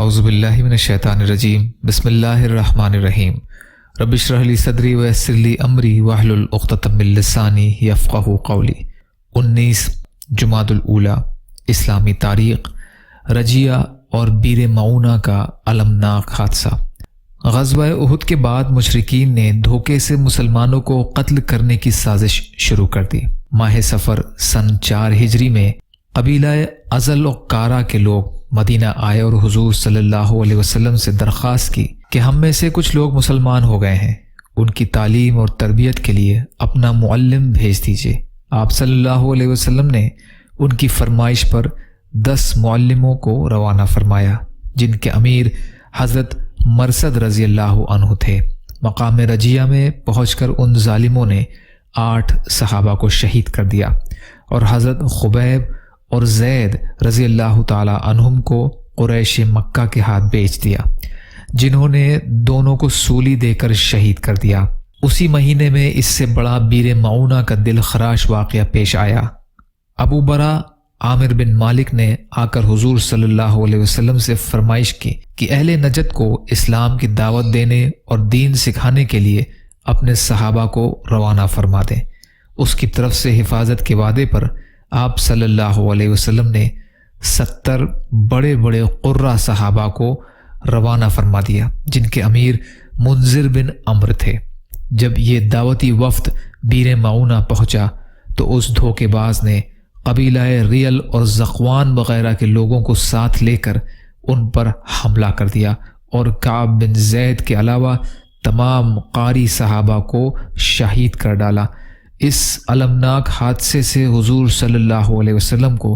اعوذ باللہ من الشیطان الرجیم بسم اللہ الرحمن الرحیم رب اشرح لی صدری ویسر لی امری واحلل عقدۃ من لسانی یفقہوا قولی۔ 19 جمادی الاولیٰ اسلامی تاریخ، رجیہ اور بیر معونہ کا المناک حادثہ۔ غزوہ احد کے بعد مشرکین نے دھوکے سے مسلمانوں کو قتل کرنے کی سازش شروع کر دی۔ ماہ صفر سن 4 ہجری میں قبیلہ ازل و کارا کے لوگ مدینہ آئے اور حضور صلی اللہ علیہ وسلم سے درخواست کی کہ ہم میں سے کچھ لوگ مسلمان ہو گئے ہیں، ان کی تعلیم اور تربیت کے لیے اپنا معلم بھیج دیجیے۔ آپ صلی اللہ علیہ وسلم نے ان کی فرمائش پر 10 معلموں کو روانہ فرمایا، جن کے امیر حضرت مرثد رضی اللہ عنہ تھے۔ مقام رجیہ میں پہنچ کر ان ظالموں نے 8 صحابہ کو شہید کر دیا اور حضرت خبیب اور زید رضی اللہ تعالی عنہم کو قریش مکہ کے ہاتھ بیچ دیا، جنہوں نے دونوں کو سولی دے کر شہید کر دیا۔ اسی مہینے میں اس سے بڑا بیر معونہ کا دل خراش واقعہ پیش آیا۔ ابو برا عامر بن مالک نے آ کر حضور صلی اللہ علیہ وسلم سے فرمائش کی کہ اہل نجد کو اسلام کی دعوت دینے اور دین سکھانے کے لیے اپنے صحابہ کو روانہ فرما دیں۔ اس کی طرف سے حفاظت کے وعدے پر آپ صلی اللہ علیہ وسلم نے 70 بڑے بڑے قرہ صحابہ کو روانہ فرما دیا، جن کے امیر منذر بن عمرو تھے۔ جب یہ دعوتی وفد بیر معونہ پہنچا تو اس دھوکے باز نے قبیلہ ریل اور زقوان وغیرہ کے لوگوں کو ساتھ لے کر ان پر حملہ کر دیا اور کعب بن زید کے علاوہ تمام قاری صحابہ کو شہید کر ڈالا۔ اس المناک حادثے سے حضور صلی اللہ علیہ وسلم کو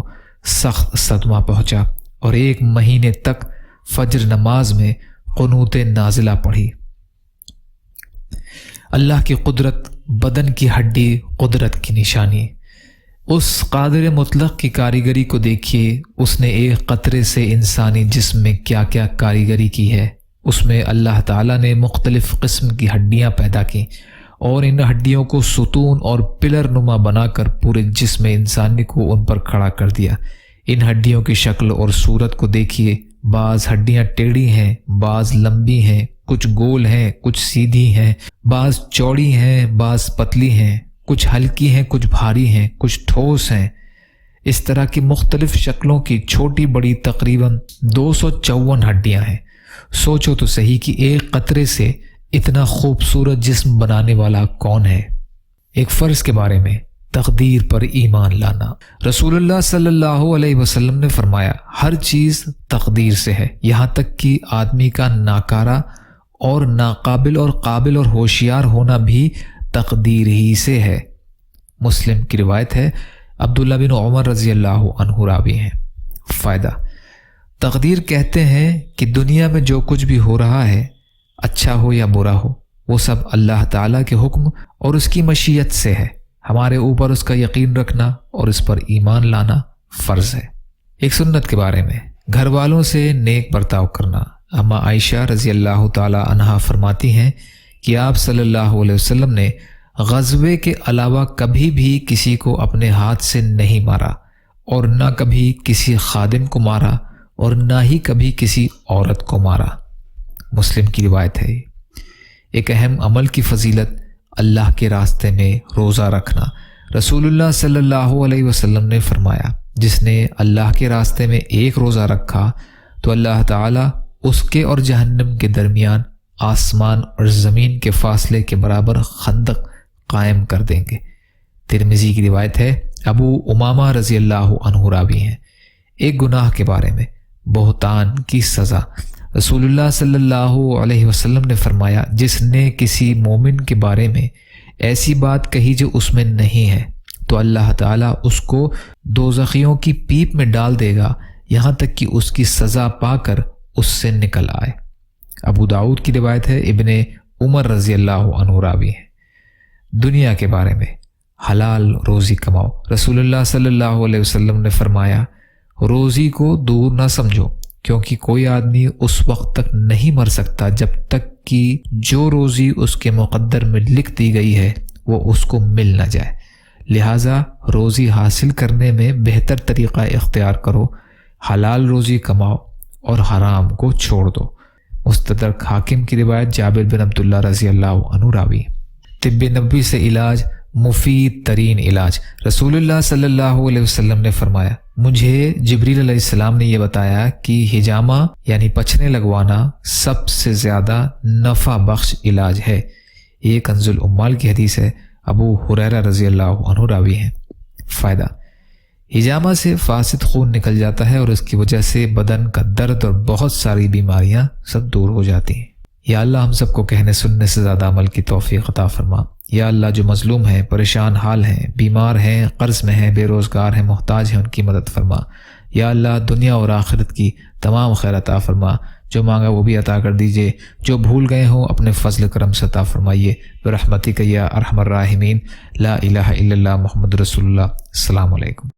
سخت صدمہ پہنچا اور 1 مہینے تک فجر نماز میں قنوت نازلہ پڑھی۔ اللہ کی قدرت، بدن کی ہڈی قدرت کی نشانی۔ اس قادر مطلق کی کاریگری کو دیکھیے، اس نے ایک قطرے سے انسانی جسم میں کیا کیا کاریگری کی ہے۔ اس میں اللہ تعالیٰ نے مختلف قسم کی ہڈیاں پیدا کی اور ان ہڈیوں کو ستون اور پلر نما بنا کر پورے جسم انسانی کو ان پر کھڑا کر دیا۔ ان ہڈیوں کی شکل اور صورت کو دیکھیے، بعض ہڈیاں ٹیڑھی ہیں، بعض لمبی ہیں، کچھ گول ہیں، کچھ سیدھی ہیں، بعض چوڑی ہیں، بعض پتلی ہیں، کچھ ہلکی ہیں، کچھ بھاری ہیں، کچھ ٹھوس ہیں۔ اس طرح کی مختلف شکلوں کی چھوٹی بڑی تقریباً 254 ہڈیاں ہیں۔ سوچو تو صحیح کہ ایک قطرے سے اتنا خوبصورت جسم بنانے والا کون ہے؟ ایک فرض کے بارے میں، تقدیر پر ایمان لانا۔ رسول اللہ صلی اللہ علیہ وسلم نے فرمایا، ہر چیز تقدیر سے ہے، یہاں تک کہ آدمی کا ناکارہ اور ناقابل اور قابل اور ہوشیار ہونا بھی تقدیر ہی سے ہے۔ مسلم کی روایت ہے، عبداللہ بن عمر رضی اللہ عنہ راوی ہیں۔ فائدہ: تقدیر کہتے ہیں کہ دنیا میں جو کچھ بھی ہو رہا ہے، اچھا ہو یا برا ہو، وہ سب اللہ تعالیٰ کے حکم اور اس کی مشیت سے ہے۔ ہمارے اوپر اس کا یقین رکھنا اور اس پر ایمان لانا فرض ہے۔ ایک سنت کے بارے میں، گھر والوں سے نیک برتاؤ کرنا۔ اما عائشہ رضی اللہ تعالی عنہا فرماتی ہیں کہ آپ صلی اللہ علیہ وسلم نے غزوے کے علاوہ کبھی بھی کسی کو اپنے ہاتھ سے نہیں مارا اور نہ کبھی کسی خادم کو مارا اور نہ ہی کبھی کسی عورت کو مارا۔ مسلم کی روایت ہے۔ ایک اہم عمل کی فضیلت، اللہ کے راستے میں روزہ رکھنا۔ رسول اللہ صلی اللہ علیہ وسلم نے فرمایا، جس نے اللہ کے راستے میں ایک روزہ رکھا تو اللہ تعالیٰ اس کے اور جہنم کے درمیان آسمان اور زمین کے فاصلے کے برابر خندق قائم کر دیں گے۔ ترمذی کی روایت ہے، ابو امامہ رضی اللہ عنہ راوی ہیں۔ ایک گناہ کے بارے میں، بہتان کی سزا۔ رسول اللہ صلی اللہ علیہ وسلم نے فرمایا، جس نے کسی مومن کے بارے میں ایسی بات کہی جو اس میں نہیں ہے تو اللہ تعالیٰ اس کو دوزخیوں کی پیپ میں ڈال دے گا، یہاں تک کہ اس کی سزا پا کر اس سے نکل آئے۔ ابو داؤد کی روایت ہے، ابن عمر رضی اللہ عنہ راوی ہیں۔ دنیا کے بارے میں، حلال روزی کماؤ۔ رسول اللہ صلی اللہ علیہ وسلم نے فرمایا، روزی کو دور نہ سمجھو، کیونکہ کوئی آدمی اس وقت تک نہیں مر سکتا جب تک کہ جو روزی اس کے مقدر میں لکھ دی گئی ہے وہ اس کو مل نہ جائے۔ لہٰذا روزی حاصل کرنے میں بہتر طریقہ اختیار کرو، حلال روزی کماؤ اور حرام کو چھوڑ دو۔ مستدرک حاکم کی روایت، جابر بن عبداللہ رضی اللہ عنہ راوی۔ طب نبوی سے علاج، مفید ترین علاج۔ رسول اللہ صلی اللہ علیہ وسلم نے فرمایا، مجھے جبریل علیہ السلام نے یہ بتایا کہ حجامہ یعنی پچھنے لگوانا سب سے زیادہ نفع بخش علاج ہے۔ یہ کنز العمال کی حدیث ہے، ابو ہریرہ رضی اللہ عنہ راوی ہیں۔ فائدہ، حجامہ سے فاسد خون نکل جاتا ہے اور اس کی وجہ سے بدن کا درد اور بہت ساری بیماریاں سب دور ہو جاتی ہیں۔ یا اللہ ہم سب کو کہنے سننے سے زیادہ عمل کی توفیق عطا فرما۔ یا اللہ جو مظلوم ہیں، پریشان حال ہیں، بیمار ہیں، قرض میں ہیں، بے روزگار ہیں، محتاج ہیں، ان کی مدد فرما۔ یا اللہ دنیا اور آخرت کی تمام خیر عطا فرما، جو مانگا وہ بھی عطا کر دیجئے، جو بھول گئے ہوں اپنے فضل کرم سے عطا فرمائیے، برحمتک یا ارحم الراحمین۔ لا الہ الا اللہ محمد رسول اللہ۔ السلام علیکم۔